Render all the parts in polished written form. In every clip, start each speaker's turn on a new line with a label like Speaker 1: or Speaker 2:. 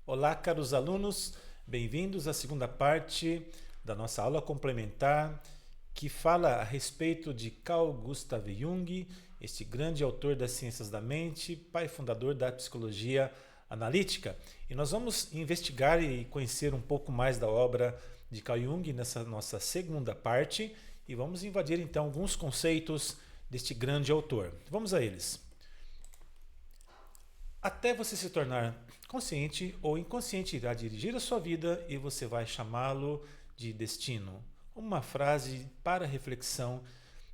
Speaker 1: Olá, caros alunos, bem-vindos à segunda parte da nossa aula complementar que fala a respeito de Carl Gustav Jung, este grande autor das ciências da mente, pai fundador da psicologia analítica. E nós vamos investigar e conhecer um pouco mais da obra de Carl Jung nessa nossa segunda parte e vamos invadir então alguns conceitos deste grande autor. Vamos a eles. Até você se tornar consciente ou inconsciente irá dirigir a sua vida e você vai chamá-lo de destino. Uma frase para reflexão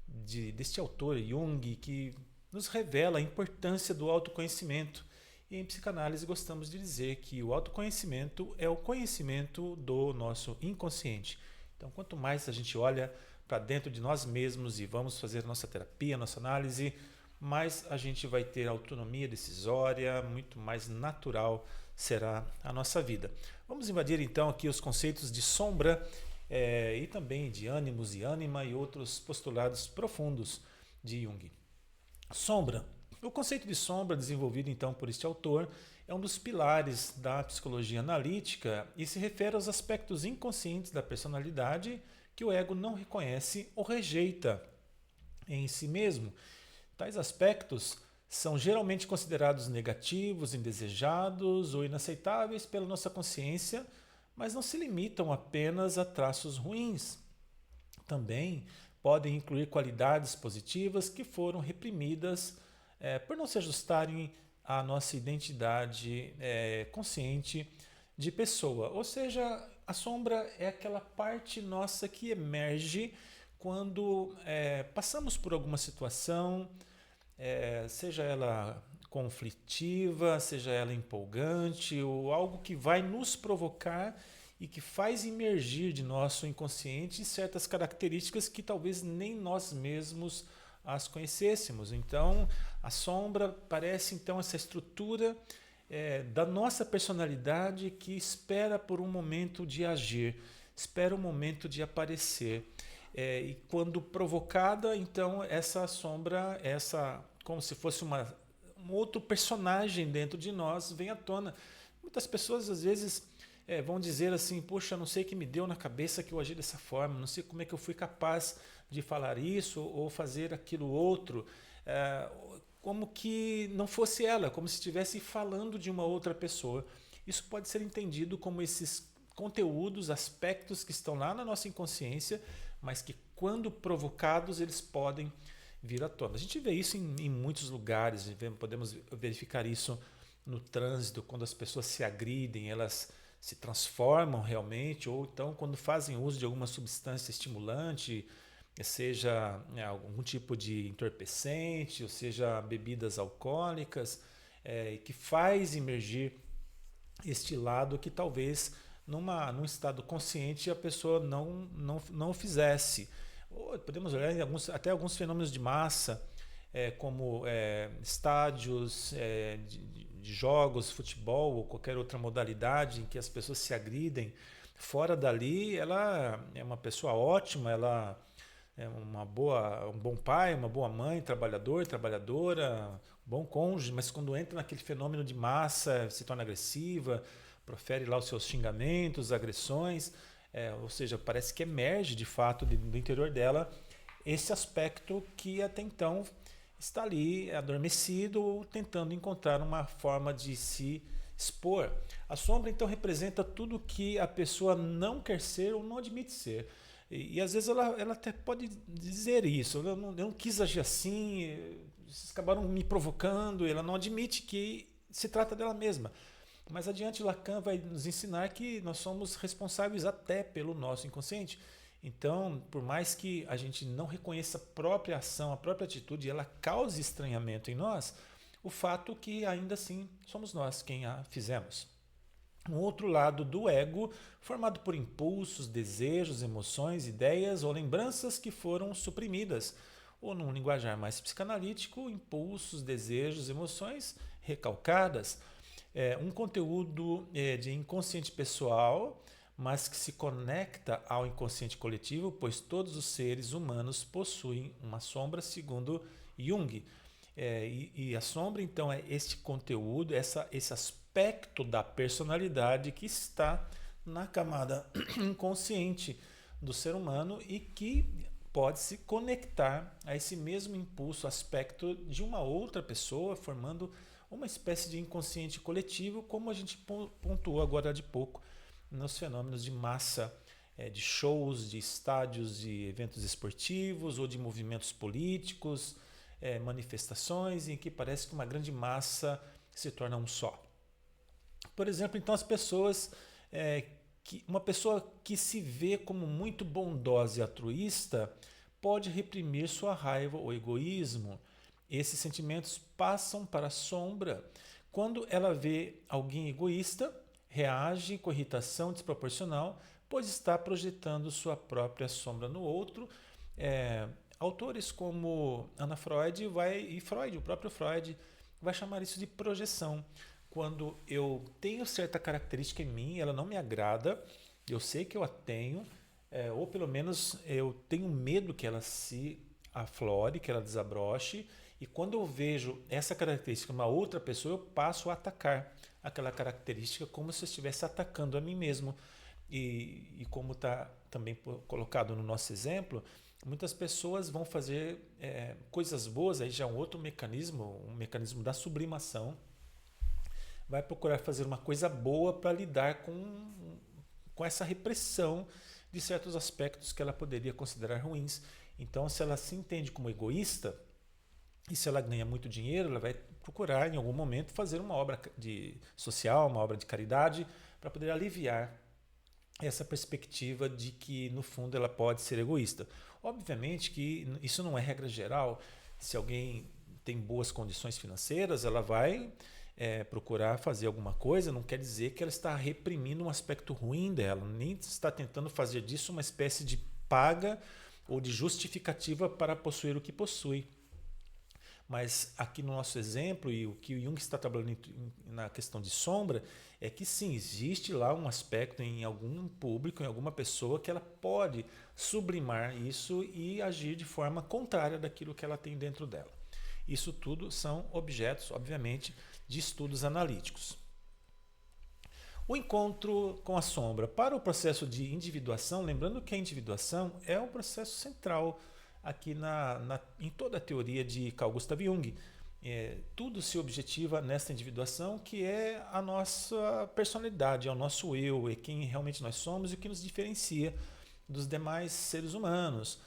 Speaker 1: deste autor Jung que nos revela a importância do autoconhecimento. E em psicanálise gostamos de dizer que o autoconhecimento é o conhecimento do nosso inconsciente. Então, quanto mais a gente olha para dentro de nós mesmos e vamos fazer nossa terapia, nossa análise, mais a gente vai ter autonomia decisória, muito mais natural será a nossa vida. Vamos invadir então aqui os conceitos de sombra e também de ânimos e ânima e outros postulados profundos de Jung. Sombra. O conceito de sombra, desenvolvido então por este autor, é um dos pilares da psicologia analítica e se refere aos aspectos inconscientes da personalidade que o ego não reconhece ou rejeita em si mesmo. Tais aspectos são geralmente considerados negativos, indesejados ou inaceitáveis pela nossa consciência, mas não se limitam apenas a traços ruins. Também podem incluir qualidades positivas que foram reprimidas por não se ajustarem à nossa identidade consciente de pessoa. Ou seja, a sombra é aquela parte nossa que emerge quando passamos por alguma situação, seja ela conflitiva, seja ela empolgante, ou algo que vai nos provocar e que faz emergir de nosso inconsciente certas características que talvez nem nós mesmos as conhecêssemos. Então, a sombra parece então essa estrutura da nossa personalidade que espera por um momento de agir, espera um momento de aparecer. E quando provocada, então essa sombra, como se fosse um outro personagem dentro de nós, vem à tona. Muitas pessoas às vezes vão dizer assim, poxa, não sei o que me deu na cabeça que eu agi dessa forma, não sei como é que eu fui capaz de falar isso ou fazer aquilo outro, como que não fosse ela, como se estivesse falando de uma outra pessoa. Isso pode ser entendido como esses conteúdos, aspectos que estão lá na nossa inconsciência, mas que quando provocados eles podem vir à tona. A gente vê isso em muitos lugares, podemos verificar isso no trânsito, quando as pessoas se agridem, elas se transformam realmente, ou então quando fazem uso de alguma substância estimulante, seja algum tipo de entorpecente, ou seja bebidas alcoólicas, que faz emergir este lado que talvez num estado consciente a pessoa não o fizesse. Podemos olhar até alguns fenômenos de massa, como estádios de jogos, futebol ou qualquer outra modalidade em que as pessoas se agridem. Fora dali, ela é uma pessoa ótima, ela é um bom pai, uma boa mãe, trabalhador, trabalhadora, bom cônjuge, mas quando entra naquele fenômeno de massa, se torna agressiva, profere lá os seus xingamentos, agressões, ou seja, parece que emerge de fato do interior dela esse aspecto que até então está ali adormecido ou tentando encontrar uma forma de se expor. A sombra então representa tudo que a pessoa não quer ser ou não admite ser. E às vezes ela até pode dizer isso, eu não quis agir assim, vocês acabaram me provocando, ela não admite que se trata dela mesma. Mais adiante, Lacan vai nos ensinar que nós somos responsáveis até pelo nosso inconsciente. Então, por mais que a gente não reconheça a própria ação, a própria atitude, ela cause estranhamento em nós, o fato é que ainda assim somos nós quem a fizemos. Um outro lado do ego, formado por impulsos, desejos, emoções, ideias ou lembranças que foram suprimidas. Ou num linguajar mais psicanalítico, impulsos, desejos, emoções recalcadas. Um conteúdo de inconsciente pessoal, mas que se conecta ao inconsciente coletivo, pois todos os seres humanos possuem uma sombra, segundo Jung. E a sombra, então, é este conteúdo, esse aspecto da personalidade que está na camada inconsciente do ser humano e que pode se conectar a esse mesmo impulso, aspecto de uma outra pessoa, formando uma espécie de inconsciente coletivo, como a gente pontuou agora de pouco nos fenômenos de massa, de shows, de estádios, de eventos esportivos ou de movimentos políticos, manifestações em que parece que uma grande massa se torna um só. Por exemplo, então as pessoas, uma pessoa que se vê como muito bondosa e altruísta pode reprimir sua raiva ou egoísmo. Esses sentimentos passam para a sombra. Quando ela vê alguém egoísta, reage com irritação desproporcional, pois está projetando sua própria sombra no outro. Autores como Ana Freud e Freud, o próprio Freud, vai chamar isso de projeção. Quando eu tenho certa característica em mim, ela não me agrada, eu sei que eu a tenho, ou pelo menos eu tenho medo que ela se aflore, que ela desabroche, e quando eu vejo essa característica em uma outra pessoa, eu passo a atacar aquela característica como se eu estivesse atacando a mim mesmo. E como está também colocado no nosso exemplo, muitas pessoas vão fazer coisas boas, aí já é um outro mecanismo, um mecanismo da sublimação, vai procurar fazer uma coisa boa para lidar com essa repressão de certos aspectos que ela poderia considerar ruins. Então, se ela se entende como egoísta, e se ela ganha muito dinheiro, ela vai procurar em algum momento fazer uma obra social, uma obra de caridade, para poder aliviar essa perspectiva de que, no fundo, ela pode ser egoísta. Obviamente que isso não é regra geral. Se alguém tem boas condições financeiras, ela vai procurar fazer alguma coisa, não quer dizer que ela está reprimindo um aspecto ruim dela, nem está tentando fazer disso uma espécie de paga ou de justificativa para possuir o que possui. Mas aqui no nosso exemplo, e o que o Jung está trabalhando na questão de sombra, é que sim, existe lá um aspecto em algum público, em alguma pessoa, que ela pode sublimar isso e agir de forma contrária daquilo que ela tem dentro dela. Isso tudo são objetos, obviamente, de estudos analíticos. O encontro com a sombra. Para o processo de individuação, lembrando que a individuação é um processo central aqui em toda a teoria de Carl Gustav Jung. Tudo se objetiva nessa individuação, que é a nossa personalidade, é o nosso eu, é quem realmente nós somos e o que nos diferencia dos demais seres humanos.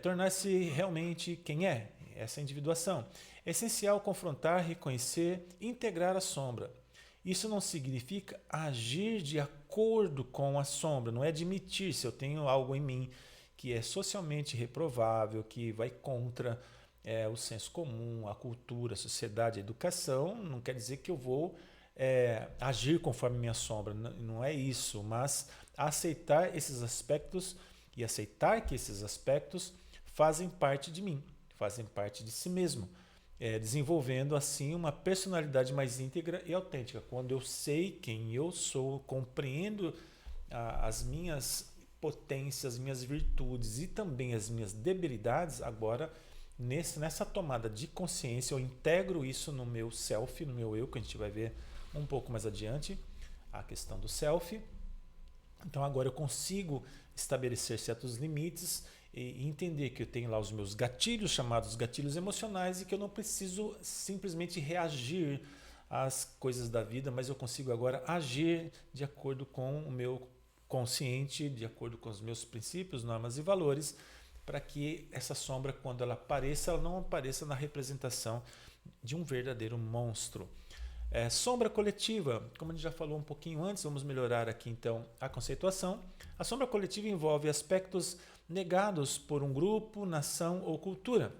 Speaker 1: Tornar-se realmente quem é, essa individuação. É essencial confrontar, reconhecer e integrar a sombra. Isso não significa agir de acordo com a sombra, não é admitir se eu tenho algo em mim que é socialmente reprovável, que vai contra o senso comum, a cultura, a sociedade, a educação. Não quer dizer que eu vou agir conforme minha sombra, não é isso, mas aceitar esses aspectos e aceitar que esses aspectos fazem parte de mim, fazem parte de si mesmo, desenvolvendo assim uma personalidade mais íntegra e autêntica. Quando eu sei quem eu sou, compreendo as minhas potências, as minhas virtudes e também as minhas debilidades, agora nessa tomada de consciência eu integro isso no meu self, no meu eu, que a gente vai ver um pouco mais adiante, a questão do self. Então agora eu consigo estabelecer certos limites e entender que eu tenho lá os meus gatilhos, chamados gatilhos emocionais, e que eu não preciso simplesmente reagir às coisas da vida, mas eu consigo agora agir de acordo com o meu consciente, de acordo com os meus princípios, normas e valores, para que essa sombra, quando ela apareça, ela não apareça na representação de um verdadeiro monstro. Sombra coletiva, como a gente já falou um pouquinho antes, vamos melhorar aqui então a conceituação. A sombra coletiva envolve aspectos negados por um grupo, nação ou cultura.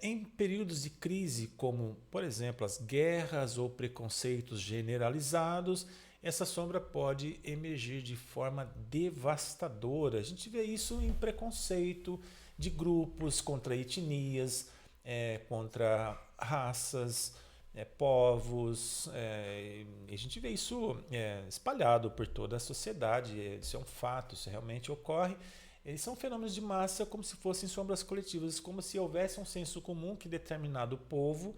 Speaker 1: Em períodos de crise, como por exemplo as guerras ou preconceitos generalizados, essa sombra pode emergir de forma devastadora. A gente vê isso em preconceito de grupos contra etnias, contra raças, povos. A gente vê isso espalhado por toda a sociedade. Isso é um fato, isso realmente ocorre. Eles são fenômenos de massa como se fossem sombras coletivas, como se houvesse um senso comum que determinado povo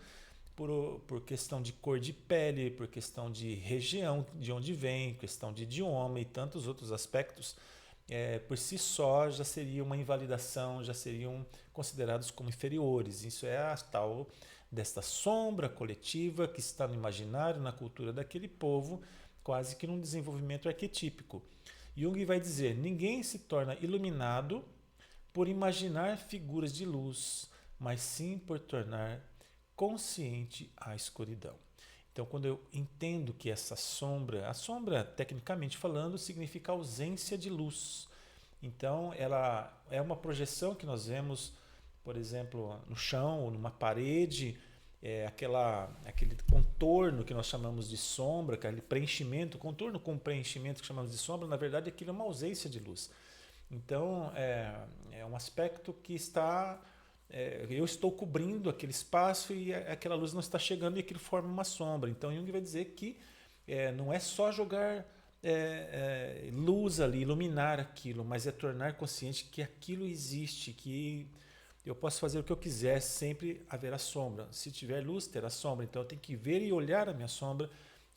Speaker 1: por questão de cor de pele, por questão de região de onde vem, questão de idioma e tantos outros aspectos, por si só já seria uma invalidação, já seriam considerados como inferiores. Isso é a tal desta sombra coletiva que está no imaginário, na cultura daquele povo, quase que num desenvolvimento arquetípico. Jung vai dizer: ninguém se torna iluminado por imaginar figuras de luz, mas sim por tornar consciente a escuridão. Então, quando eu entendo que essa sombra, a sombra, tecnicamente falando, significa ausência de luz. Então, ela é uma projeção que nós vemos, por exemplo, no chão ou numa parede, aquele contorno que nós chamamos de sombra, aquele preenchimento, contorno com preenchimento que chamamos de sombra, na verdade, aquilo é uma ausência de luz. Então, é um aspecto que está... eu estou cobrindo aquele espaço e aquela luz não está chegando e aquilo forma uma sombra. Então Jung vai dizer que não é só jogar luz ali, iluminar aquilo, mas é tornar consciente que aquilo existe, que eu posso fazer o que eu quiser, sempre haverá sombra. Se tiver luz, terá sombra. Então eu tenho que ver e olhar a minha sombra,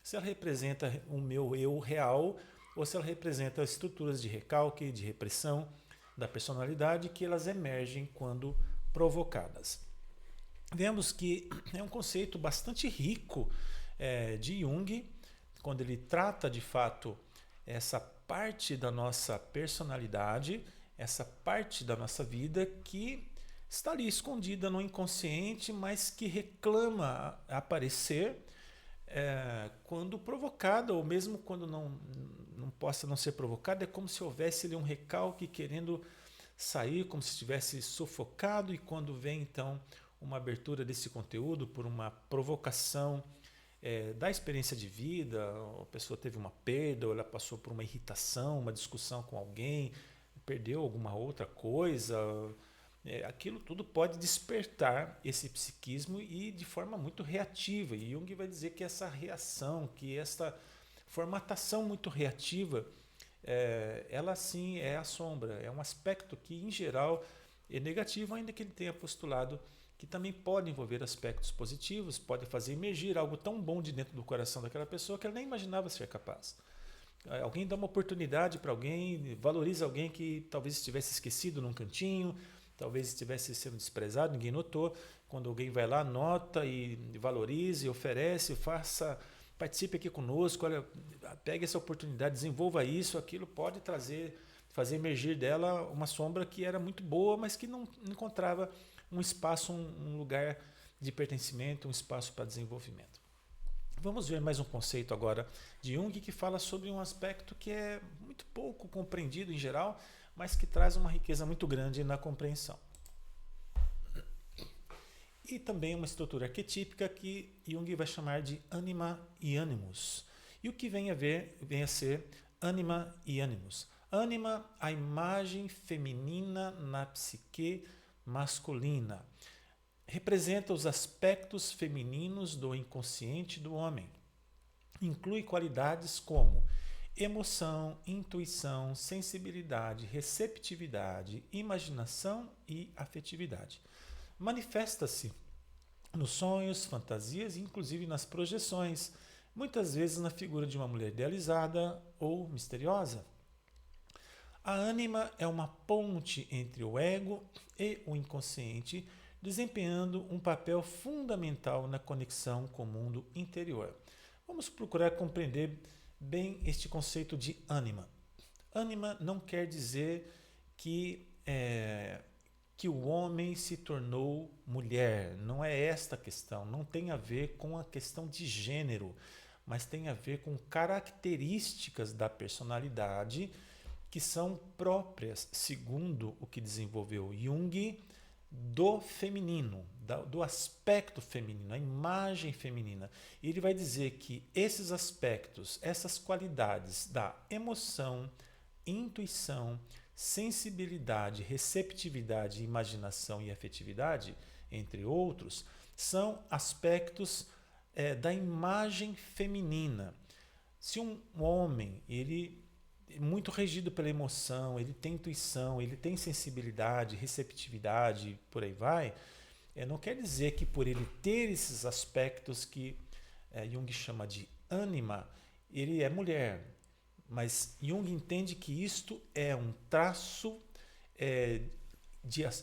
Speaker 1: se ela representa o meu eu real ou se ela representa estruturas de recalque, de repressão da personalidade, que elas emergem quando provocadas. Vemos que é um conceito bastante rico de Jung, quando ele trata de fato essa parte da nossa personalidade, essa parte da nossa vida que está ali escondida no inconsciente, mas que reclama aparecer quando provocada, ou mesmo quando não possa não ser provocada. É como se houvesse ali um recalque querendo sair, como se estivesse sufocado, e quando vem então uma abertura desse conteúdo por uma provocação da experiência de vida, a pessoa teve uma perda, ou ela passou por uma irritação, uma discussão com alguém, perdeu alguma outra coisa, aquilo tudo pode despertar esse psiquismo e de forma muito reativa. E Jung vai dizer que essa reação, que essa formatação muito reativa, ela sim é a sombra, é um aspecto que em geral é negativo, ainda que ele tenha postulado que também pode envolver aspectos positivos, pode fazer emergir algo tão bom de dentro do coração daquela pessoa que ela nem imaginava ser capaz. Alguém dá uma oportunidade para alguém, valoriza alguém que talvez estivesse esquecido num cantinho, talvez estivesse sendo desprezado, ninguém notou. Quando alguém vai lá, nota e valoriza, e oferece, participe aqui conosco, olha, pegue essa oportunidade, desenvolva isso, aquilo pode fazer emergir dela uma sombra que era muito boa, mas que não encontrava um espaço, um lugar de pertencimento, um espaço para desenvolvimento. Vamos ver mais um conceito agora de Jung que fala sobre um aspecto que é muito pouco compreendido em geral, mas que traz uma riqueza muito grande na compreensão. E também uma estrutura arquetípica que Jung vai chamar de anima e animus. E o que vem a ser anima e animus? Anima, a imagem feminina na psique masculina. Representa os aspectos femininos do inconsciente do homem. Inclui qualidades como emoção, intuição, sensibilidade, receptividade, imaginação e afetividade. Manifesta-se nos sonhos, fantasias e inclusive nas projeções, muitas vezes na figura de uma mulher idealizada ou misteriosa. A ânima é uma ponte entre o ego e o inconsciente, desempenhando um papel fundamental na conexão com o mundo interior. Vamos procurar compreender bem este conceito de ânima. Ânima não quer dizer que o homem se tornou mulher. Não é esta a questão. Não tem a ver com a questão de gênero, mas tem a ver com características da personalidade que são próprias, segundo o que desenvolveu Jung, do feminino, do aspecto feminino, a imagem feminina. E ele vai dizer que esses aspectos, essas qualidades da emoção, intuição, sensibilidade, receptividade, imaginação e afetividade, entre outros, são aspectos da imagem feminina. Se um homem, ele é muito regido pela emoção, ele tem intuição, ele tem sensibilidade, receptividade, por aí vai, Não quer dizer que por ele ter esses aspectos que Jung chama de ânima, ele é mulher. Mas Jung entende que isto é um traço, é,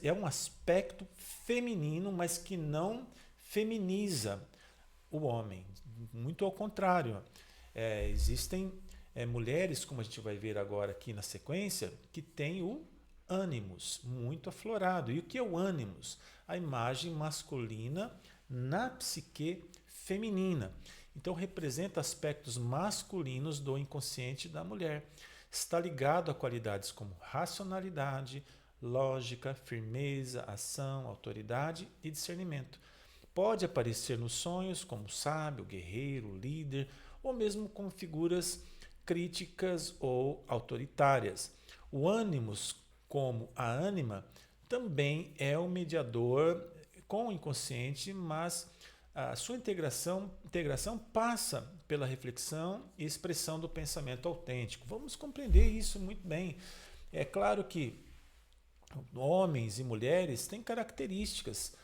Speaker 1: é um aspecto feminino, mas que não feminiza o homem. Muito ao contrário. Existem mulheres, como a gente vai ver agora aqui na sequência, que têm o ânimos muito aflorado. E o que é o ânimos? A imagem masculina na psique feminina. Então representa aspectos masculinos do inconsciente da mulher. Está ligado a qualidades como racionalidade, lógica, firmeza, ação, autoridade e discernimento. Pode aparecer nos sonhos como sábio, guerreiro, líder, ou mesmo como figuras críticas ou autoritárias. O ânimos, como a ânima, também é um mediador com o inconsciente, mas a sua integração passa pela reflexão e expressão do pensamento autêntico. Vamos compreender isso muito bem. É claro que homens e mulheres têm características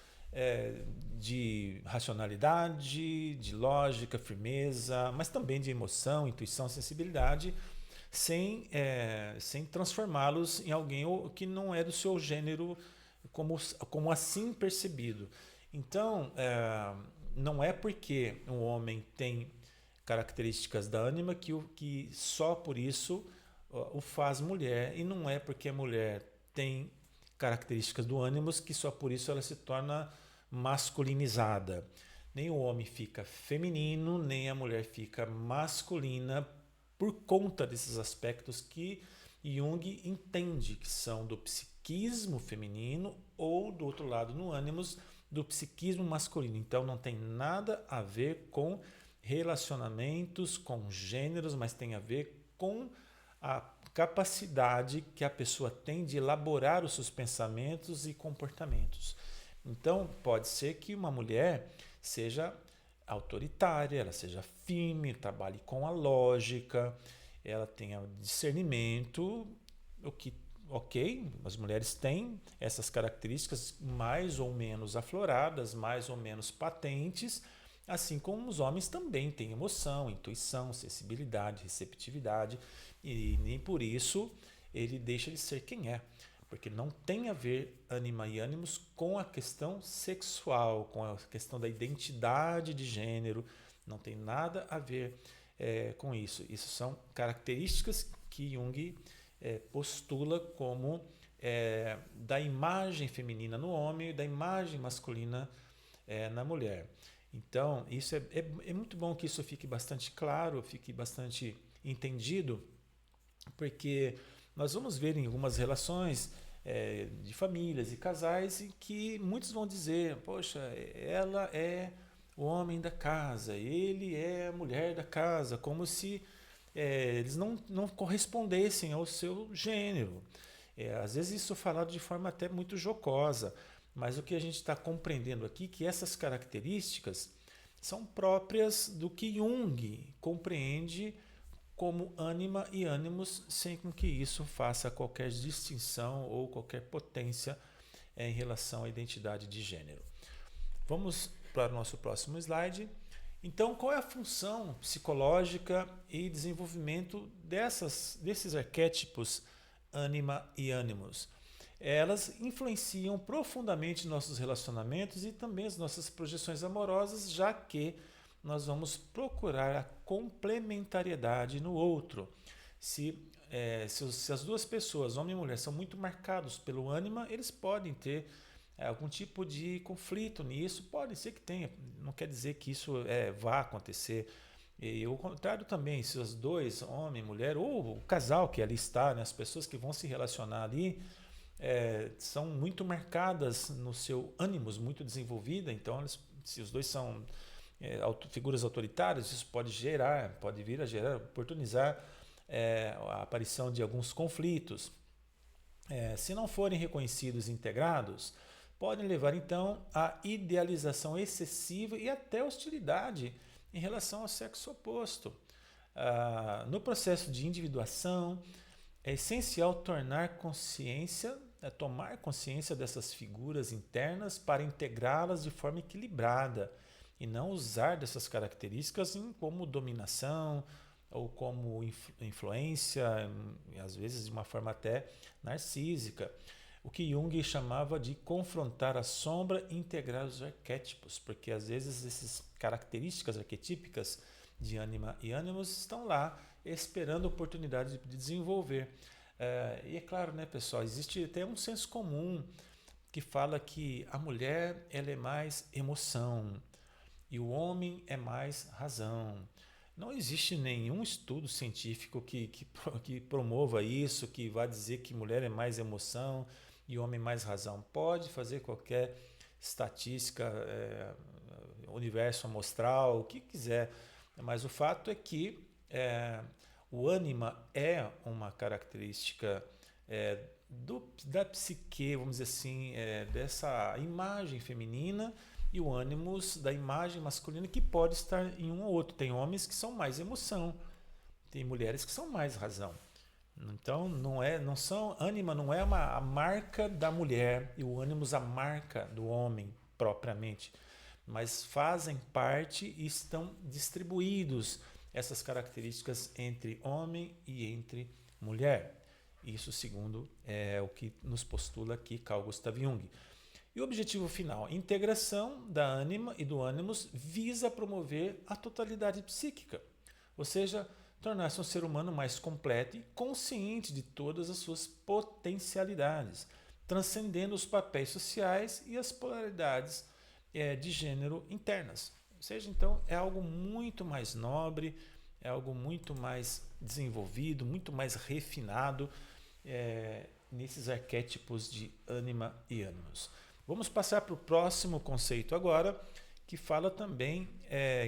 Speaker 1: de racionalidade, de lógica, firmeza, mas também de emoção, intuição, sensibilidade, sem transformá-los em alguém que não é do seu gênero como assim percebido. Então, não é porque um homem tem características da ânima que só por isso o faz mulher, e não é porque a mulher tem características do ânimos que só por isso ela se torna masculinizada. Nem o homem fica feminino, nem a mulher fica masculina por conta desses aspectos que Jung entende que são do psiquismo feminino ou, do outro lado, no ânimos, do psiquismo masculino. Então não tem nada a ver com relacionamentos, com gêneros, mas tem a ver com a capacidade que a pessoa tem de elaborar os seus pensamentos e comportamentos. Então, pode ser que uma mulher seja autoritária, ela seja firme, trabalhe com a lógica, ela tenha discernimento, o que, ok, as mulheres têm essas características mais ou menos afloradas, mais ou menos patentes, assim como os homens também têm emoção, intuição, sensibilidade, receptividade, e nem por isso ele deixa de ser quem é. Porque não tem a ver ânima e ânimos com a questão sexual, com a questão da identidade de gênero, não tem nada a ver com isso. Isso são características que Jung postula como da imagem feminina no homem e da imagem masculina na mulher. Então, isso é muito bom que isso fique bastante claro, fique bastante entendido, porque nós vamos ver em algumas relações de famílias e casais em que muitos vão dizer, poxa, ela é o homem da casa, ele é a mulher da casa, como se eles não correspondessem ao seu gênero. Às vezes isso é falado de forma até muito jocosa, mas o que a gente está compreendendo aqui é que essas características são próprias do que Jung compreende como ânima e ânimos, sem com que isso faça qualquer distinção ou qualquer potência em relação à identidade de gênero. Vamos para o nosso próximo slide. Então, qual é a função psicológica e desenvolvimento desses arquétipos ânima e ânimos? Elas influenciam profundamente nossos relacionamentos e também as nossas projeções amorosas, já que nós vamos procurar a complementariedade no outro. Se as duas pessoas, homem e mulher, são muito marcados pelo ânima, eles podem ter algum tipo de conflito nisso, pode ser que tenha, não quer dizer que isso vá acontecer. E o contrário também, se os dois, homem e mulher, ou o casal que ali está, né, as pessoas que vão se relacionar ali, são muito marcadas no seu ânimos, muito desenvolvida, então se os dois são figuras autoritárias, isso pode vir a gerar, oportunizar a aparição de alguns conflitos. Se não forem reconhecidos e integrados, podem levar então à idealização excessiva e até hostilidade em relação ao sexo oposto. No processo de individuação, é essencial tornar consciência tomar consciência dessas figuras internas para integrá-las de forma equilibrada e não usar dessas características como dominação ou como influência, e às vezes de uma forma até narcísica. O que Jung chamava de confrontar a sombra e integrar os arquétipos, porque às vezes essas características arquetípicas de ânima e ânimos estão lá esperando a oportunidade de desenvolver. E é claro, né, pessoal, existe até um senso comum que fala que a mulher ela é mais emoção e o homem é mais razão. Não existe nenhum estudo científico que promova isso, que vá dizer que mulher é mais emoção e homem mais razão. Pode fazer qualquer estatística, universo amostral, o que quiser, mas o fato é que o ânima é uma característica da psique, vamos dizer assim, dessa imagem feminina, e o ânimos da imagem masculina, que pode estar em um ou outro. Tem homens que são mais emoção, tem mulheres que são mais razão. Então ânima não é a marca da mulher e o ânimos a marca do homem propriamente, mas fazem parte e estão distribuídos essas características entre homem e entre mulher. Isso segundo o que nos postula aqui Carl Gustav Jung. E o objetivo final, integração da ânima e do ânimos, visa promover a totalidade psíquica, ou seja, tornar-se um ser humano mais completo e consciente de todas as suas potencialidades, transcendendo os papéis sociais e as polaridades de gênero internas. Ou seja, então, é algo muito mais nobre, é algo muito mais desenvolvido, muito mais refinado nesses arquétipos de ânima e ânimos. Vamos passar para o próximo conceito agora, que fala também,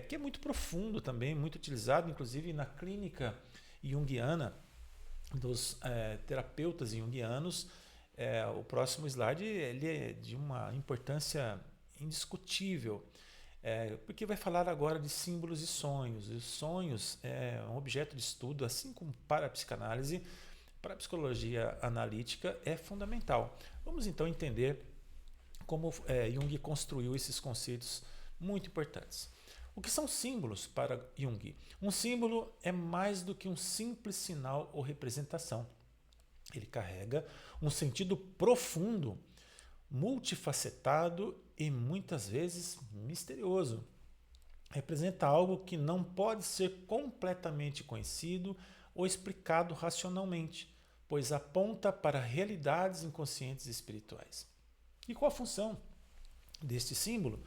Speaker 1: que é muito profundo também, muito utilizado, inclusive na clínica junguiana, dos terapeutas junguianos. O próximo slide ele é de uma importância indiscutível, porque vai falar agora de símbolos e sonhos. E os sonhos é um objeto de estudo, assim como para a psicanálise, para a psicologia analítica é fundamental. Vamos então entender como Jung construiu esses conceitos muito importantes. O que são símbolos para Jung? Um símbolo é mais do que um simples sinal ou representação. Ele carrega um sentido profundo, multifacetado e muitas vezes misterioso. Representa algo que não pode ser completamente conhecido ou explicado racionalmente, pois aponta para realidades inconscientes e espirituais. E qual a função deste símbolo?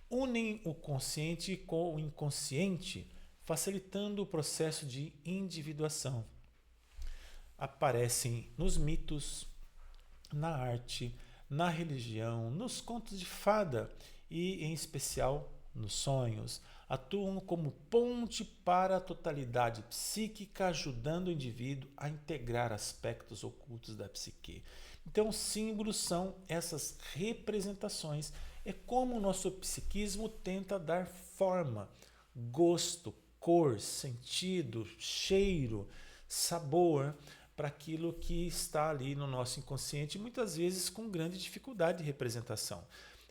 Speaker 1: Unem o consciente com o inconsciente, facilitando o processo de individuação. Aparecem nos mitos, na arte, na religião, nos contos de fada e, em especial, nos sonhos. Atuam como ponte para a totalidade psíquica, ajudando o indivíduo a integrar aspectos ocultos da psique. Então, símbolos são essas representações. É como o nosso psiquismo tenta dar forma, gosto, cor, sentido, cheiro, sabor para aquilo que está ali no nosso inconsciente, muitas vezes com grande dificuldade de representação.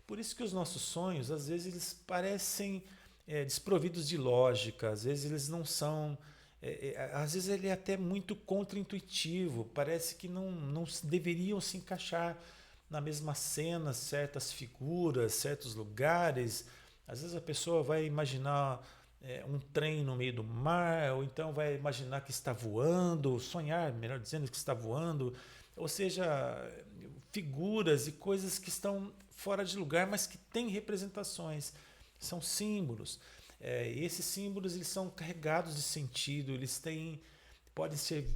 Speaker 1: Por isso que os nossos sonhos, às vezes, eles parecem desprovidos de lógica, às vezes eles não são... às vezes ele é até muito contraintuitivo, parece que não deveriam se encaixar na mesma cena certas figuras, certos lugares. Às vezes a pessoa vai imaginar um trem no meio do mar, ou então vai imaginar que está voando, sonhar, melhor dizendo, que está voando, ou seja, figuras e coisas que estão fora de lugar, mas que têm representações, são símbolos. E esses símbolos eles são carregados de sentido, eles podem ser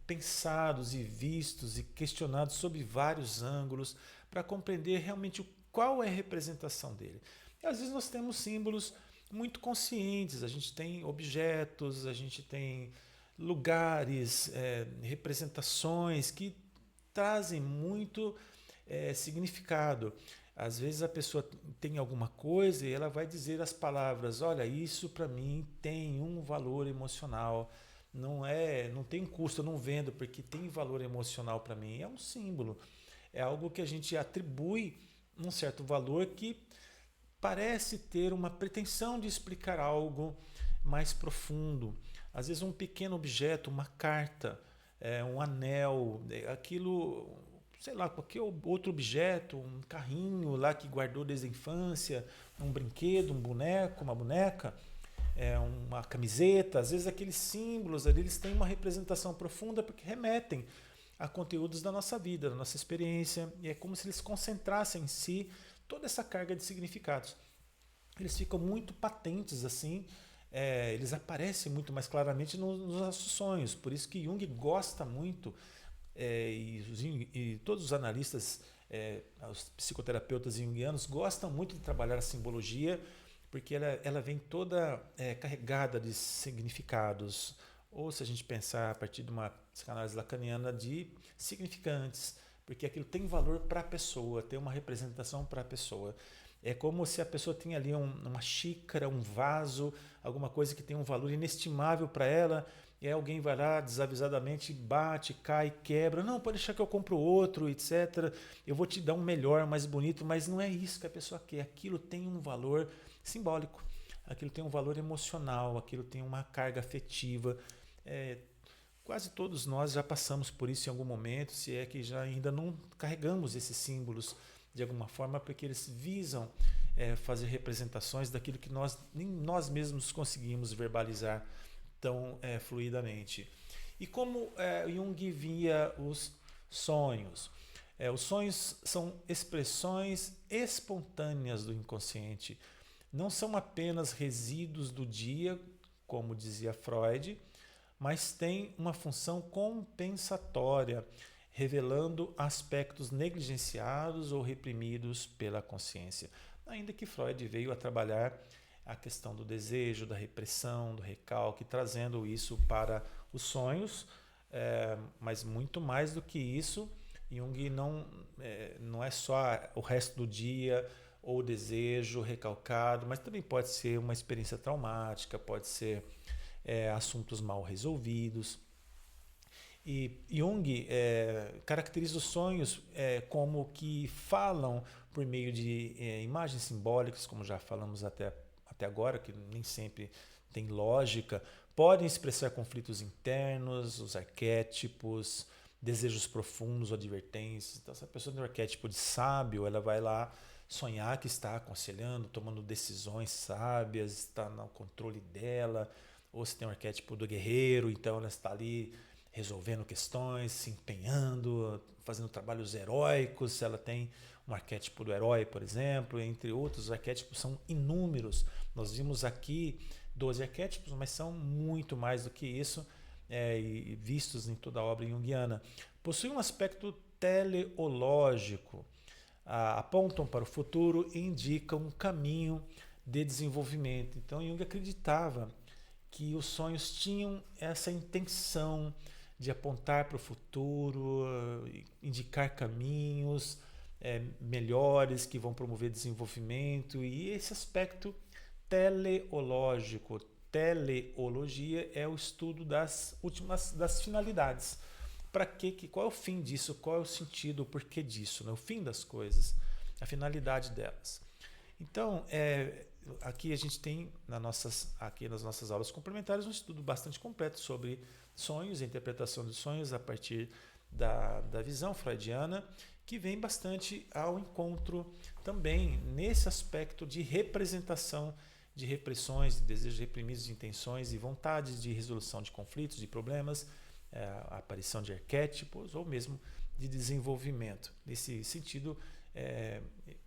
Speaker 1: pensados e vistos e questionados sob vários ângulos para compreender realmente qual é a representação dele. E às vezes nós temos símbolos muito conscientes, a gente tem objetos, a gente tem lugares, representações que trazem muito significado. Às vezes a pessoa tem alguma coisa e ela vai dizer as palavras, olha, isso para mim tem um valor emocional, não tem um custo, eu não vendo porque tem valor emocional para mim. É um símbolo, é algo que a gente atribui um certo valor que parece ter uma pretensão de explicar algo mais profundo. Às vezes um pequeno objeto, uma carta, um anel, aquilo, sei lá, qualquer outro objeto, um carrinho lá que guardou desde a infância, um brinquedo, um boneco, uma boneca, uma camiseta, às vezes aqueles símbolos ali, eles têm uma representação profunda porque remetem a conteúdos da nossa vida, da nossa experiência, e é como se eles concentrassem em si toda essa carga de significados. Eles ficam muito patentes assim, eles aparecem muito mais claramente nos nossos sonhos, por isso que Jung gosta muito, e todos os analistas, os psicoterapeutas junguianos gostam muito de trabalhar a simbologia, porque ela vem toda carregada de significados, ou se a gente pensar a partir de uma psicanálise lacaniana, de significantes, porque aquilo tem valor para a pessoa, tem uma representação para a pessoa. É como se a pessoa tinha ali uma xícara, um vaso, alguma coisa que tem um valor inestimável para ela, e aí alguém vai lá desavisadamente, bate, cai, quebra. Não, pode deixar que eu compro outro, etc. Eu vou te dar um melhor, mais bonito, mas não é isso que a pessoa quer. Aquilo tem um valor simbólico, aquilo tem um valor emocional, aquilo tem uma carga afetiva. Quase todos nós já passamos por isso em algum momento, se é que já ainda não carregamos esses símbolos de alguma forma, porque eles visam fazer representações daquilo que nem nós mesmos conseguimos verbalizar tão fluidamente. E como Jung via os sonhos? Os sonhos são expressões espontâneas do inconsciente. Não são apenas resíduos do dia, como dizia Freud, mas têm uma função compensatória, revelando aspectos negligenciados ou reprimidos pela consciência. Ainda que Freud veio a trabalhar a questão do desejo, da repressão, do recalque, trazendo isso para os sonhos, mas muito mais do que isso, Jung não é só o resto do dia ou o desejo recalcado, mas também pode ser uma experiência traumática, pode ser assuntos mal resolvidos. E Jung caracteriza os sonhos como que falam por meio de imagens simbólicas, como já falamos até agora, que nem sempre tem lógica, podem expressar conflitos internos, os arquétipos, desejos profundos ou advertências. Então, se a pessoa tem o arquétipo de sábio, ela vai lá sonhar que está aconselhando, tomando decisões sábias, está no controle dela. Ou se tem o arquétipo do guerreiro, então ela está ali resolvendo questões, se empenhando, fazendo trabalhos heróicos. Se ela tem um arquétipo do herói, por exemplo, entre outros, os arquétipos são inúmeros. Nós vimos aqui 12 arquétipos, mas são muito mais do que isso, e vistos em toda a obra junguiana. Possui um aspecto teleológico, apontam para o futuro e indicam um caminho de desenvolvimento. Então Jung acreditava que os sonhos tinham essa intenção de apontar para o futuro, indicar caminhos melhores que vão promover desenvolvimento, e esse aspecto teleológico. Teleologia é o estudo das finalidades. Para qual é o fim disso? Qual é o sentido, o porquê disso? Né? O fim das coisas, a finalidade delas. Então, aqui a gente tem aqui nas nossas aulas complementares um estudo bastante completo sobre sonhos, a interpretação dos sonhos a partir da visão freudiana, que vem bastante ao encontro também nesse aspecto de representação de repressões, de desejos reprimidos, de intenções e vontades de resolução de conflitos, de problemas, a aparição de arquétipos ou mesmo de desenvolvimento. Nesse sentido,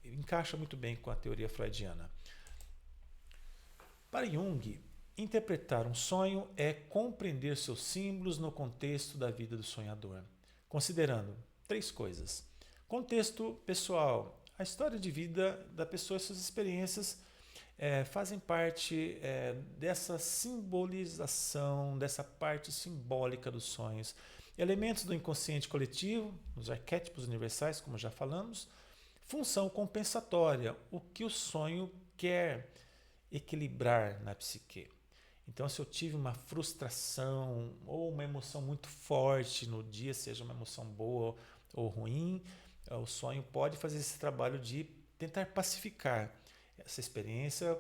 Speaker 1: encaixa muito bem com a teoria freudiana. Para Jung, interpretar um sonho é compreender seus símbolos no contexto da vida do sonhador, considerando 3 coisas. Contexto pessoal, a história de vida da pessoa e suas experiências fazem parte dessa simbolização, dessa parte simbólica dos sonhos. Elementos do inconsciente coletivo, os arquétipos universais, como já falamos. Função compensatória, o que o sonho quer equilibrar na psique. Então, se eu tive uma frustração ou uma emoção muito forte no dia, seja uma emoção boa ou ruim, o sonho pode fazer esse trabalho de tentar pacificar essa experiência,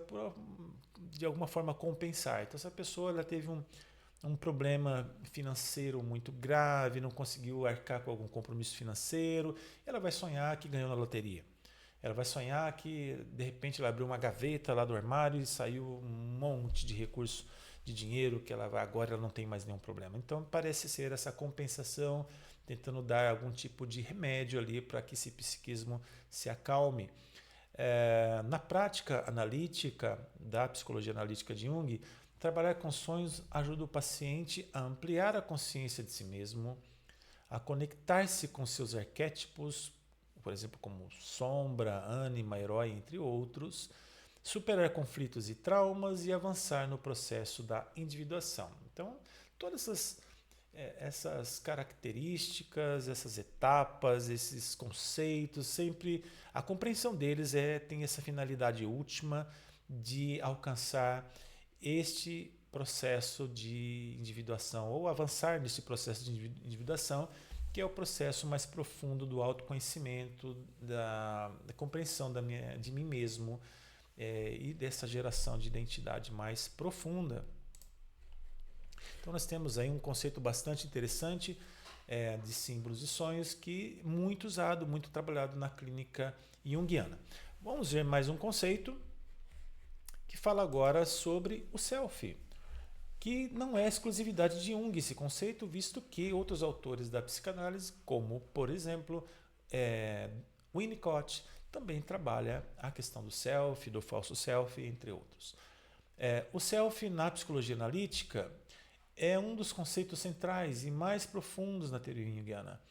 Speaker 1: de alguma forma compensar. Então, se a pessoa ela teve um problema financeiro muito grave, não conseguiu arcar com algum compromisso financeiro, ela vai sonhar que ganhou na loteria. Ela vai sonhar que, de repente, ela abriu uma gaveta lá do armário e saiu um monte de recurso de dinheiro que agora ela não tem mais nenhum problema. Então, parece ser essa compensação, tentando dar algum tipo de remédio ali para que esse psiquismo se acalme. Na prática analítica da psicologia analítica de Jung, trabalhar com sonhos ajuda o paciente a ampliar a consciência de si mesmo, a conectar-se com seus arquétipos, por exemplo, como sombra, ânima, herói, entre outros, superar conflitos e traumas e avançar no processo da individuação. Então, todas essas características, essas etapas, esses conceitos, sempre a compreensão deles tem essa finalidade última de alcançar este processo de individuação ou avançar nesse processo de individuação, que é o processo mais profundo do autoconhecimento, da compreensão de mim mesmo e dessa geração de identidade mais profunda. Então nós temos aí um conceito bastante interessante de símbolos e sonhos que muito usado, muito trabalhado na clínica junguiana. Vamos ver mais um conceito que fala agora sobre o self, que não é exclusividade de Jung esse conceito, visto que outros autores da psicanálise, como por exemplo Winnicott, também trabalha a questão do self, do falso self, entre outros. O self na psicologia analítica é um dos conceitos centrais e mais profundos na teoria junguiana.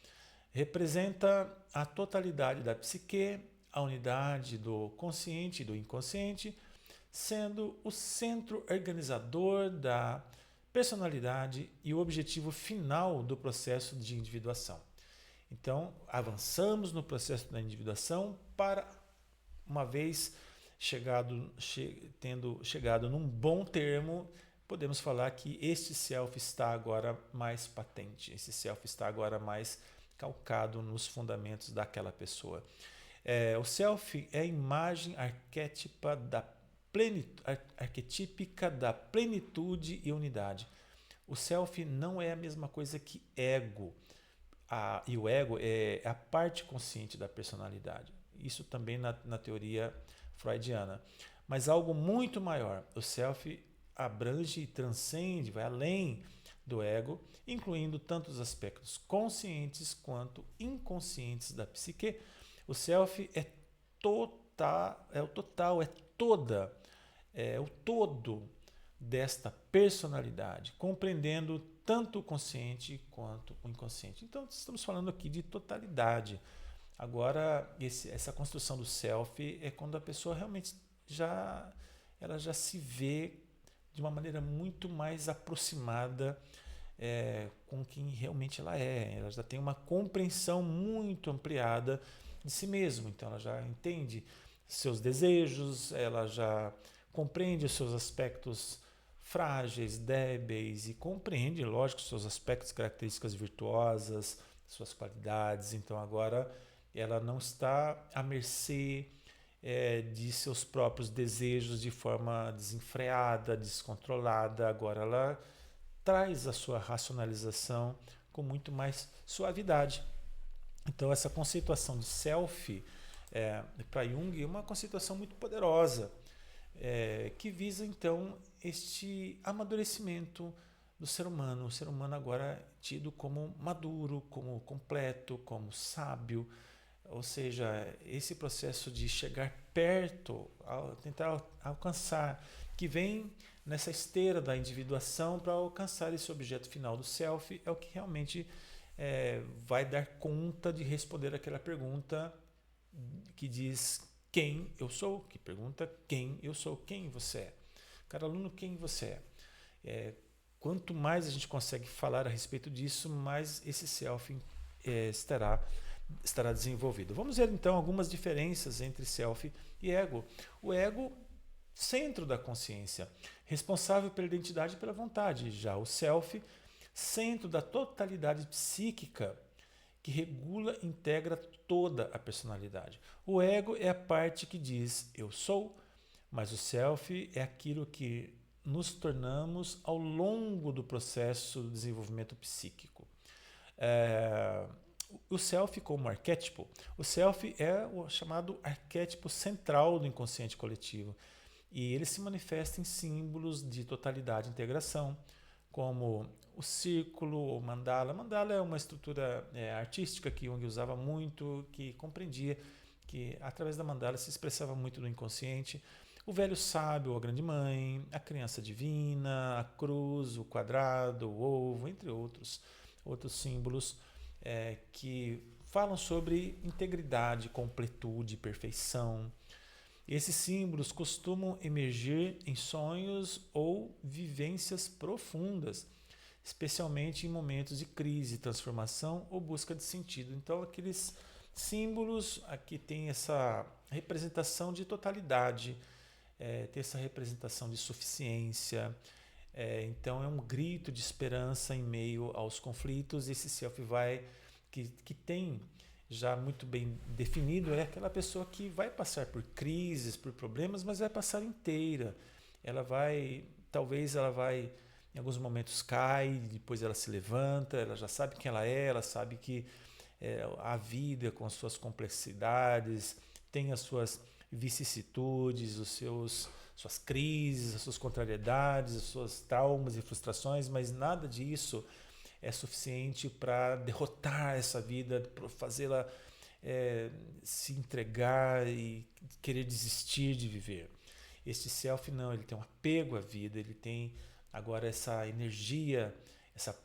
Speaker 1: Representa a totalidade da psique, a unidade do consciente e do inconsciente, sendo o centro organizador da personalidade e o objetivo final do processo de individuação. Então, avançamos no processo da individuação para, uma vez tendo chegado num bom termo, podemos falar que este self está agora mais patente, esse self está agora mais calcado nos fundamentos daquela pessoa. O self é a imagem arquetípica da plenitude e unidade. O self não é a mesma coisa que ego. E o ego é a parte consciente da personalidade. Isso também na teoria freudiana. Mas algo muito maior. O self abrange e transcende, vai além do ego, incluindo tanto os aspectos conscientes quanto inconscientes da psique. O self é o total, é o todo desta personalidade, compreendendo tanto o consciente quanto o inconsciente. Então, estamos falando aqui de totalidade. Agora, essa construção do self é quando a pessoa realmente ela já se vê de uma maneira muito mais aproximada com quem realmente ela é. Ela já tem uma compreensão muito ampliada de si mesma. Então, ela já entende seus desejos, ela já compreende os seus aspectos frágeis, débeis e compreende, lógico, seus aspectos, características virtuosas, suas qualidades. Então, agora ela não está à mercê de seus próprios desejos de forma desenfreada, descontrolada. Agora ela traz a sua racionalização com muito mais suavidade. Então essa conceituação de self para Jung é uma conceituação muito poderosa, que visa então este amadurecimento do ser humano. O ser humano agora é tido como maduro, como completo, como sábio. Ou seja, esse processo de chegar perto, tentar alcançar, que vem nessa esteira da individuação para alcançar esse objeto final do self, é o que realmente vai dar conta de responder aquela pergunta que diz quem eu sou, que pergunta quem eu sou, quem você é. Cara aluno, quem você é? Quanto mais a gente consegue falar a respeito disso, mais esse self estará desenvolvido. Vamos ver então algumas diferenças entre self e ego. O ego, centro da consciência, responsável pela identidade e pela vontade. Já o self, centro da totalidade psíquica, que regula e integra toda a personalidade. O ego é a parte que diz eu sou, mas o self é aquilo que nos tornamos ao longo do processo do desenvolvimento psíquico. O self como arquétipo, o self é o chamado arquétipo central do inconsciente coletivo e ele se manifesta em símbolos de totalidade e integração, como o círculo, o mandala. Mandala é uma estrutura artística que Jung usava muito, que compreendia que através da mandala se expressava muito do inconsciente. O velho sábio, a grande mãe, a criança divina, a cruz, o quadrado, o ovo, entre outros símbolos que falam sobre integridade, completude, perfeição. Esses símbolos costumam emergir em sonhos ou vivências profundas, especialmente em momentos de crise, transformação ou busca de sentido. Então, aqueles símbolos aqui têm essa representação de totalidade, tem essa representação de suficiência. Então, é um grito de esperança em meio aos conflitos. Esse self que tem já muito bem definido, é aquela pessoa que vai passar por crises, por problemas, mas vai passar inteira. Talvez ela vai, em alguns momentos cai, depois ela se levanta, ela já sabe quem ela sabe que a vida com as suas complexidades tem as suas vicissitudes, suas crises, as suas contrariedades, os seus traumas e frustrações, mas nada disso é suficiente para derrotar essa vida, para fazê-la se entregar e querer desistir de viver. Este self não, ele tem um apego à vida, ele tem agora essa energia, essa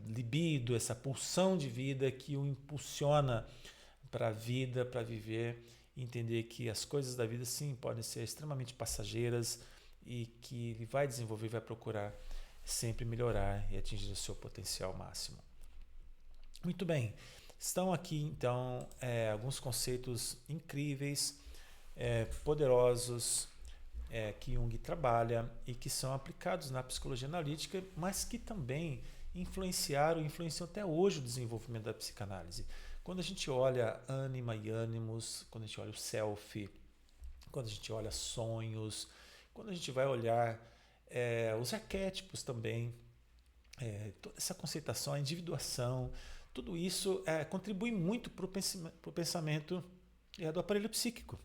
Speaker 1: libido, essa pulsão de vida que o impulsiona para a vida, para viver, e entender que as coisas da vida sim podem ser extremamente passageiras e que ele vai desenvolver, vai procurar sempre melhorar e atingir o seu potencial máximo. Muito bem, estão aqui então alguns conceitos incríveis, poderosos, que Jung trabalha e que são aplicados na psicologia analítica, mas que também influenciam até hoje o desenvolvimento da psicanálise. Quando a gente olha ânima e ânimos, quando a gente olha o self, quando a gente olha sonhos, quando a gente vai olhar os arquétipos também, toda essa conceituação, a individuação, tudo isso contribui muito para o pensamento do aparelho psíquico,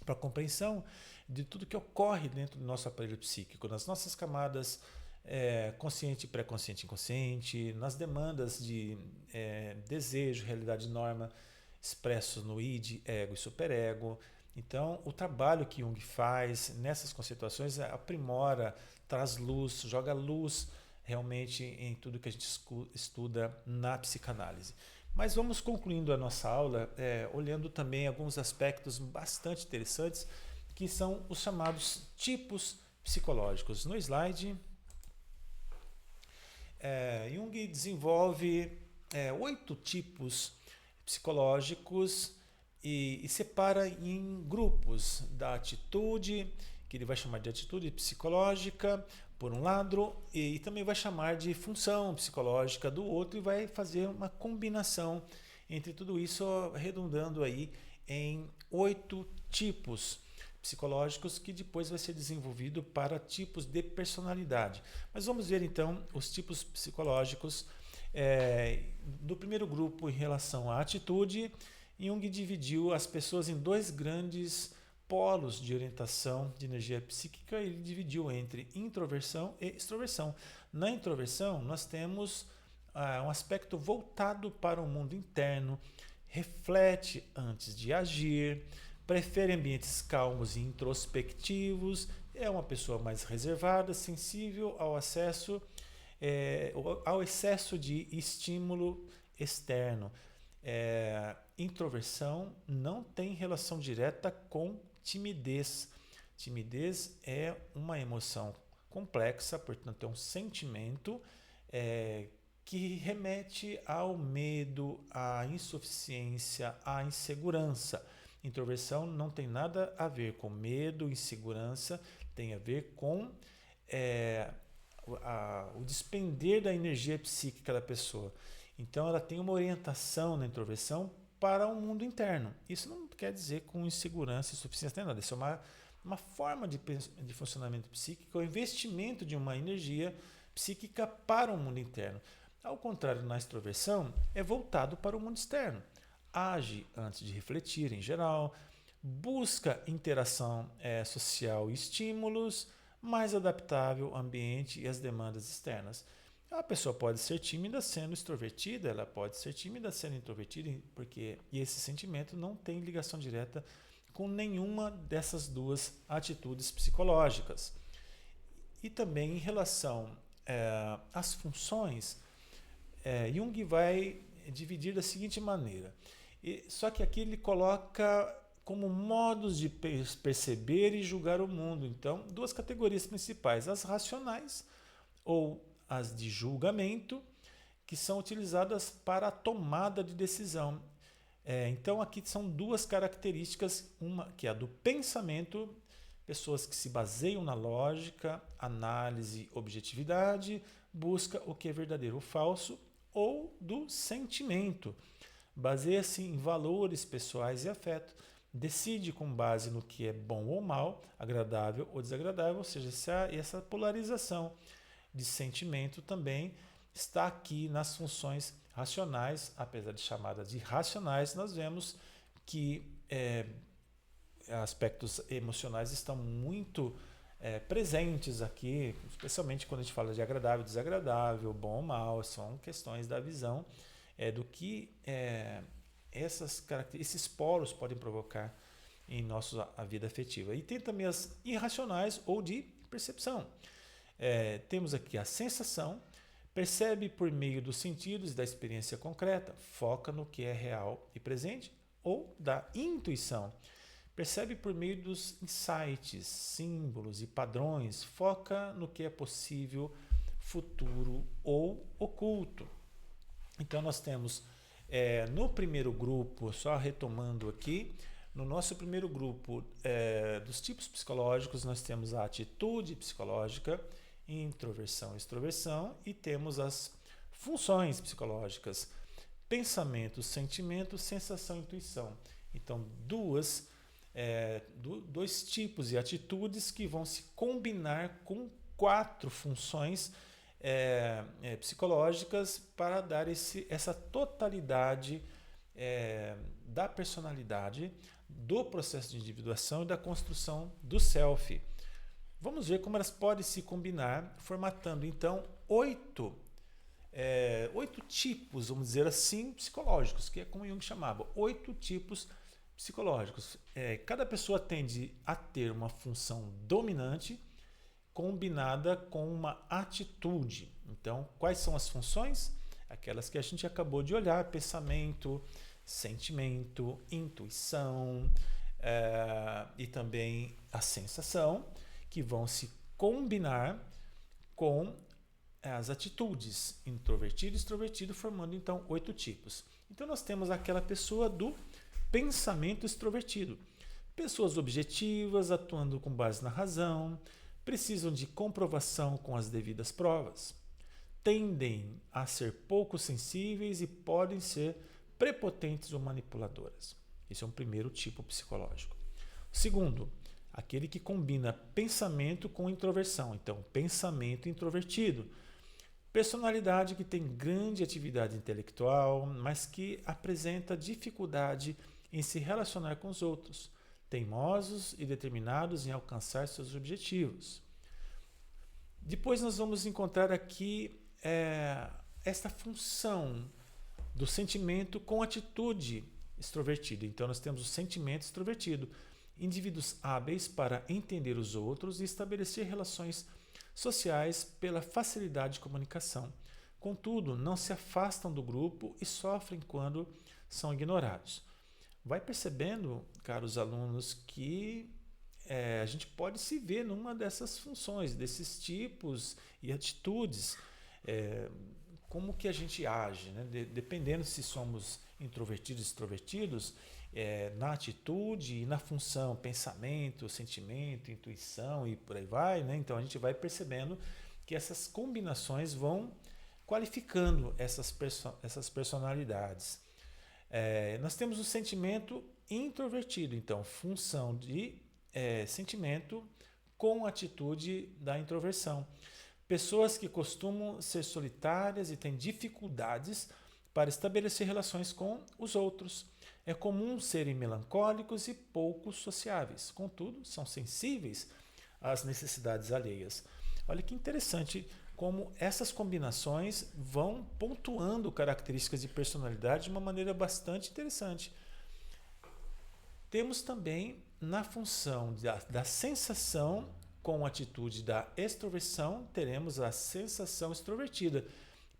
Speaker 1: para a compreensão de tudo que ocorre dentro do nosso aparelho psíquico, nas nossas camadas consciente, pré-consciente, inconsciente, nas demandas de desejo, realidade, norma, expressos no id, ego e superego. Então, o trabalho que Jung faz nessas conceituações aprimora, traz luz, joga luz realmente em tudo que a gente estuda na psicanálise. Mas vamos concluindo a nossa aula olhando também alguns aspectos bastante interessantes que são os chamados tipos psicológicos. No slide, Jung desenvolve 8 tipos psicológicos e separa em grupos da atitude, que ele vai chamar de atitude psicológica, por um lado, e também vai chamar de função psicológica do outro, e vai fazer uma combinação entre tudo isso, redundando aí em 8 tipos psicológicos que depois vai ser desenvolvido para tipos de personalidade. Mas vamos ver então os tipos psicológicos do primeiro grupo em relação à atitude. Jung dividiu as pessoas em 2 grandes polos de orientação de energia psíquica. Ele dividiu entre introversão e extroversão. Na introversão, nós temos um aspecto voltado para o mundo interno, reflete antes de agir, prefere ambientes calmos e introspectivos, é uma pessoa mais reservada, sensível ao excesso de estímulo externo. Introversão não tem relação direta com timidez. Timidez é uma emoção complexa, portanto é um sentimento que remete ao medo, à insuficiência, à insegurança. Introversão não tem nada a ver com medo, insegurança, tem a ver com é, o despender da energia psíquica da pessoa. Então ela tem uma orientação na introversão para o mundo interno. Isso não quer dizer com insegurança e suficiência nem nada. Isso é uma forma de funcionamento psíquico, o investimento de uma energia psíquica para o mundo interno. Ao contrário, na extroversão, é voltado para o mundo externo. Age antes de refletir, em geral, busca interação social e estímulos, mais adaptável ao ambiente e às demandas externas. A pessoa pode ser tímida sendo extrovertida, ela pode ser tímida sendo introvertida, porque esse sentimento não tem ligação direta com nenhuma dessas duas atitudes psicológicas. E também em relação às funções, Jung vai dividir da seguinte maneira. Só que aqui ele coloca como modos de perceber e julgar o mundo. Então, duas categorias principais: as racionais ou as de julgamento, que são utilizadas para a tomada de decisão. Então, aqui são duas características: uma que é a do pensamento, pessoas que se baseiam na lógica, análise, objetividade, busca o que é verdadeiro ou falso, ou do sentimento, baseia-se em valores pessoais e afeto, decide com base no que é bom ou mal, agradável ou desagradável, ou seja, essa polarização de sentimento também está aqui nas funções racionais. Apesar de chamadas de racionais, nós vemos que aspectos emocionais estão muito presentes aqui, especialmente quando a gente fala de agradável, desagradável, bom ou mal, são questões da visão do que esses polos podem provocar em a vida afetiva. E tem também as irracionais ou de percepção. Temos aqui a sensação, percebe por meio dos sentidos e da experiência concreta, foca no que é real e presente, ou da intuição, percebe por meio dos insights, símbolos e padrões, foca no que é possível, futuro ou oculto. Então nós temos no primeiro grupo, só retomando aqui, no nosso primeiro grupo dos tipos psicológicos, nós temos a atitude psicológica, introversão e extroversão, e temos as funções psicológicas, pensamento, sentimento, sensação e intuição. Então, dois tipos de atitudes que vão se combinar com 4 funções psicológicas para dar essa totalidade da personalidade, do processo de individuação e da construção do self. Vamos ver como elas podem se combinar, formatando então 8 tipos, vamos dizer assim, psicológicos, que é como Jung chamava, 8 tipos psicológicos. Cada pessoa tende a ter uma função dominante combinada com uma atitude. Então, quais são as funções? Aquelas que a gente acabou de olhar: pensamento, sentimento, intuição e também a sensação, que vão se combinar com as atitudes, introvertido e extrovertido, formando então 8 tipos. Então nós temos aquela pessoa do pensamento extrovertido. Pessoas objetivas, atuando com base na razão, precisam de comprovação com as devidas provas. Tendem a ser pouco sensíveis e podem ser prepotentes ou manipuladoras. Esse é um primeiro tipo psicológico. O segundo, aquele que combina pensamento com introversão. Então, pensamento introvertido. Personalidade que tem grande atividade intelectual, mas que apresenta dificuldade em se relacionar com os outros. Teimosos e determinados em alcançar seus objetivos. Depois nós vamos encontrar aqui esta função do sentimento com atitude extrovertida. Então nós temos o sentimento extrovertido. Indivíduos hábeis para entender os outros e estabelecer relações sociais pela facilidade de comunicação. Contudo, não se afastam do grupo e sofrem quando são ignorados. Vai percebendo, caros alunos, que a gente pode se ver numa dessas funções, desses tipos e atitudes, como que a gente age, né? Dependendo se somos introvertidos, extrovertidos, na atitude e na função, pensamento, sentimento, intuição e por aí vai, né? Então a gente vai percebendo que essas combinações vão qualificando essas personalidades. Nós temos o sentimento introvertido, então função de sentimento com atitude da introversão. Pessoas que costumam ser solitárias e têm dificuldades para estabelecer relações com os outros. É comum serem melancólicos e pouco sociáveis, contudo, são sensíveis às necessidades alheias. Olha que interessante como essas combinações vão pontuando características de personalidade de uma maneira bastante interessante. Temos também na função da sensação com a atitude da extroversão, teremos a sensação extrovertida.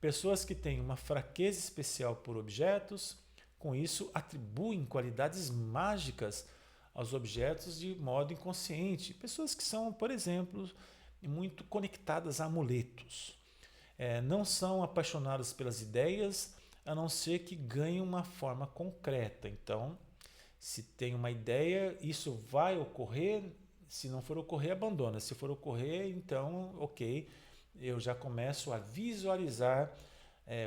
Speaker 1: Pessoas que têm uma fraqueza especial por objetos, com isso atribuem qualidades mágicas aos objetos de modo inconsciente. Pessoas que são, por exemplo, muito conectadas a amuletos. Não são apaixonadas pelas ideias, a não ser que ganhem uma forma concreta. Então, se tem uma ideia, isso vai ocorrer. Se não for ocorrer, abandona. Se for ocorrer, então, ok, eu já começo a visualizar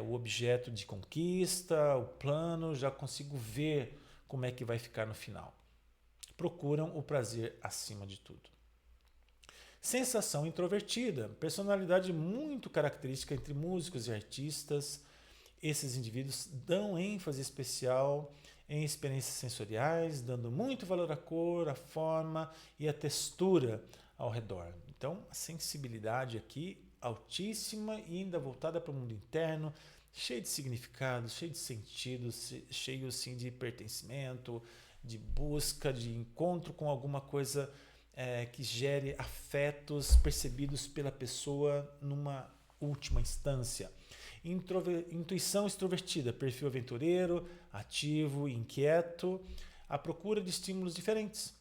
Speaker 1: o objeto de conquista, o plano, já consigo ver como é que vai ficar no final. Procuram o prazer acima de tudo. Sensação introvertida, personalidade muito característica entre músicos e artistas. Esses indivíduos dão ênfase especial em experiências sensoriais, dando muito valor à cor, à forma e à textura ao redor. Então, a sensibilidade aqui altíssima e ainda voltada para o mundo interno, cheio de significados, cheio de sentidos, cheio sim de pertencimento, de busca, de encontro com alguma coisa que gere afetos percebidos pela pessoa numa última instância. Intuição extrovertida, perfil aventureiro, ativo, inquieto, à procura de estímulos diferentes.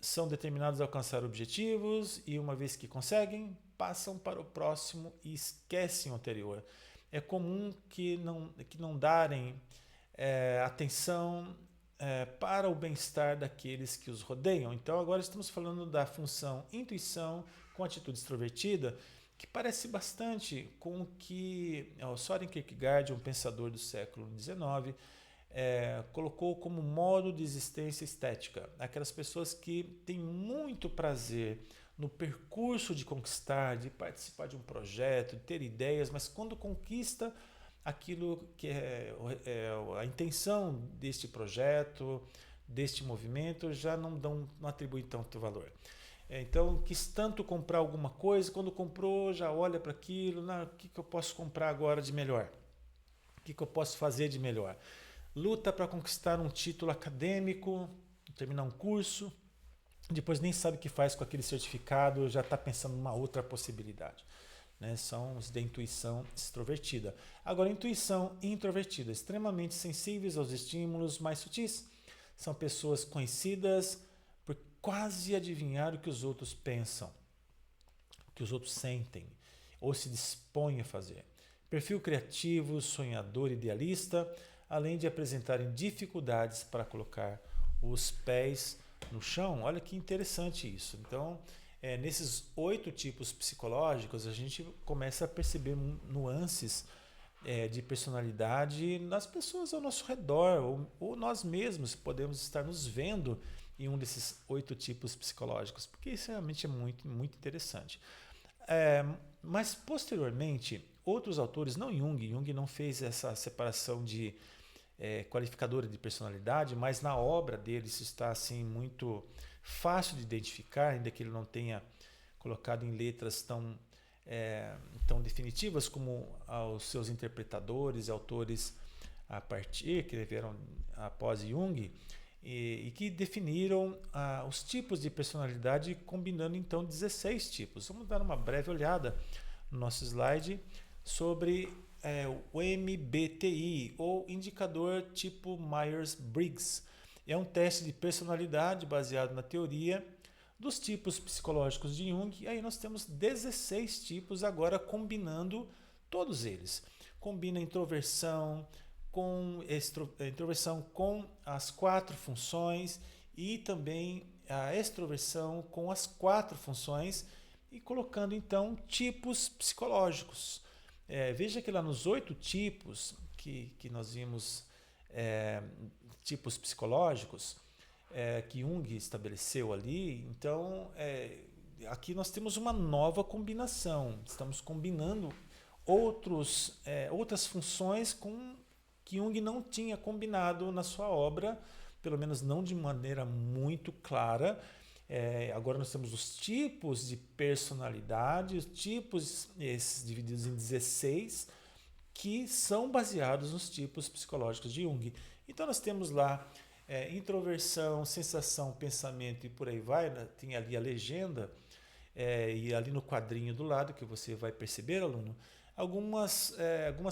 Speaker 1: São determinados a alcançar objetivos e, uma vez que conseguem, passam para o próximo e esquecem o anterior. É comum que não darem atenção para o bem-estar daqueles que os rodeiam. Então, agora estamos falando da função intuição com atitude extrovertida, que parece bastante com o que Søren Kierkegaard, um pensador do século XIX, colocou como modo de existência estética. Aquelas pessoas que têm muito prazer no percurso de conquistar, de participar de um projeto, de ter ideias, mas quando conquista aquilo que é a intenção deste projeto, deste movimento, já não atribui tanto valor. Então, quis tanto comprar alguma coisa, quando comprou, já olha para aquilo, o que eu posso comprar agora de melhor? O que eu posso fazer de melhor? Luta para conquistar um título acadêmico, terminar um curso, depois nem sabe o que faz com aquele certificado, já está pensando numa outra possibilidade. Né? São os da intuição extrovertida. Agora, intuição introvertida, extremamente sensíveis aos estímulos mais sutis. São pessoas conhecidas por quase adivinhar o que os outros pensam, o que os outros sentem ou se dispõem a fazer. Perfil criativo, sonhador, idealista, além de apresentarem dificuldades para colocar os pés no chão. Olha que interessante isso. Então, nesses 8 tipos psicológicos, a gente começa a perceber nuances de personalidade nas pessoas ao nosso redor, ou nós mesmos podemos estar nos vendo em um desses 8 tipos psicológicos, porque isso realmente é muito, muito interessante. Mas, posteriormente, outros autores, não Jung não fez essa separação de qualificadora de personalidade, mas na obra dele isso está assim, muito fácil de identificar, ainda que ele não tenha colocado em letras tão definitivas como os seus interpretadores e autores a partir, que vieram após Jung, e que definiram os tipos de personalidade, combinando então 16 tipos. Vamos dar uma breve olhada no nosso slide sobre o MBTI, ou indicador tipo Myers-Briggs. É um teste de personalidade baseado na teoria dos tipos psicológicos de Jung, e aí nós temos 16 tipos agora combinando todos eles. Combina introversão, com introversão com as 4 funções e também a extroversão com as 4 funções e colocando então tipos psicológicos. Veja que lá nos 8 tipos que nós vimos, tipos psicológicos, que Jung estabeleceu ali, então aqui nós temos uma nova combinação. Estamos combinando outras funções que Jung não tinha combinado na sua obra, pelo menos não de maneira muito clara. Agora nós temos os tipos de personalidade, os tipos esses divididos em 16, que são baseados nos tipos psicológicos de Jung. Então nós temos lá introversão, sensação, pensamento e por aí vai, né? Tem ali a legenda, e ali no quadrinho do lado, que você vai perceber, aluno, algumas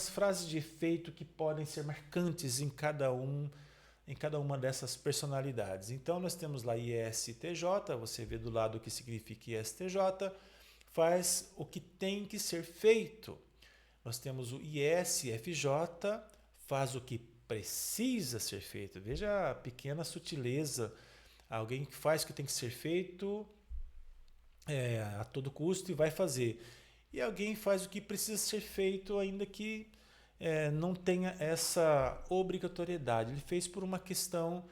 Speaker 1: frases de efeito que podem ser marcantes em cada uma dessas personalidades. Então nós temos lá ISTJ, você vê do lado o que significa ISTJ, faz o que tem que ser feito. Nós temos o ISFJ, faz o que precisa ser feito. Veja a pequena sutileza. Alguém que faz o que tem que ser feito a todo custo e vai fazer. E alguém faz o que precisa ser feito, ainda que não tenha essa obrigatoriedade. Ele fez por uma questão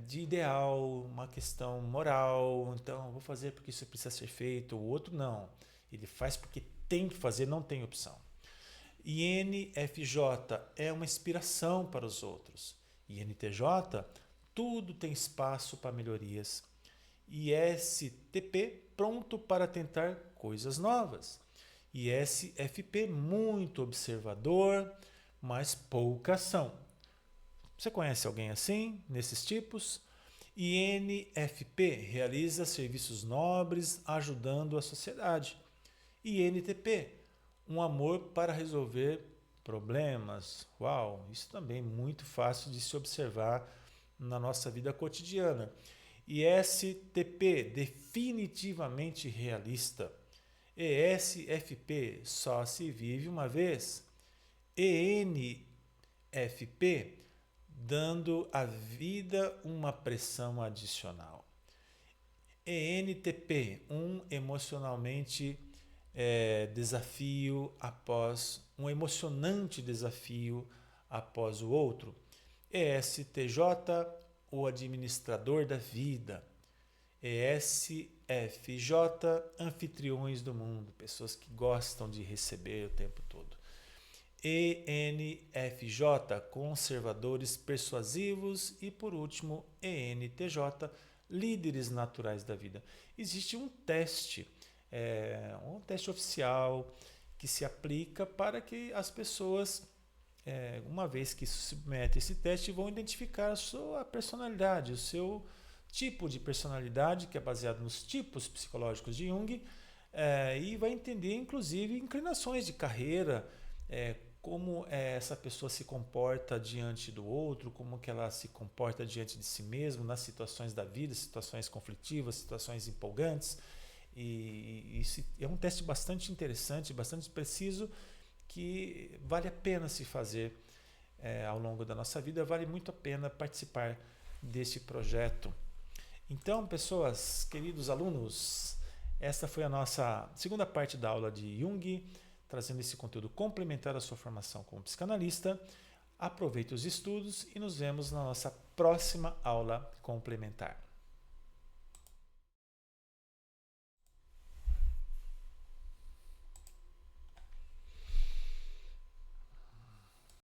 Speaker 1: de ideal, uma questão moral. Então, vou fazer porque isso precisa ser feito. O outro não. Ele faz porque tem que fazer, não tem opção. INFJ é uma inspiração para os outros. INTJ, tudo tem espaço para melhorias. ISTP, pronto para tentar coisas novas. ISFP, muito observador, mas pouca ação. Você conhece alguém assim, nesses tipos? INFP, realiza serviços nobres, ajudando a sociedade. INTP, um amor para resolver problemas. Uau, isso também é muito fácil de se observar na nossa vida cotidiana. ISTP, definitivamente realista. ESFP, só se vive uma vez. ENFP, dando à vida uma pressão adicional. ENTP, um emocionalmente desafio após um emocionante desafio após o outro. ESTJ, o administrador da vida. ESFJ, anfitriões do mundo, pessoas que gostam de receber o tempo todo. ENFJ, conservadores persuasivos e por último ENTJ, líderes naturais da vida. Existe um teste oficial que se aplica para que as pessoas, uma vez que se submetem a esse teste, vão identificar a sua personalidade, o seu tipo de personalidade, que é baseado nos tipos psicológicos de Jung, e vai entender, inclusive, inclinações de carreira, como essa pessoa se comporta diante do outro, como que ela se comporta diante de si mesma, nas situações da vida, situações conflitivas, situações empolgantes. E isso é um teste bastante interessante, bastante preciso, que vale a pena se fazer ao longo da nossa vida, vale muito a pena participar desse projeto. Então, pessoas, queridos alunos, esta foi a nossa segunda parte da aula de Jung, trazendo esse conteúdo complementar à sua formação como psicanalista. Aproveite os estudos e nos vemos na nossa próxima aula complementar.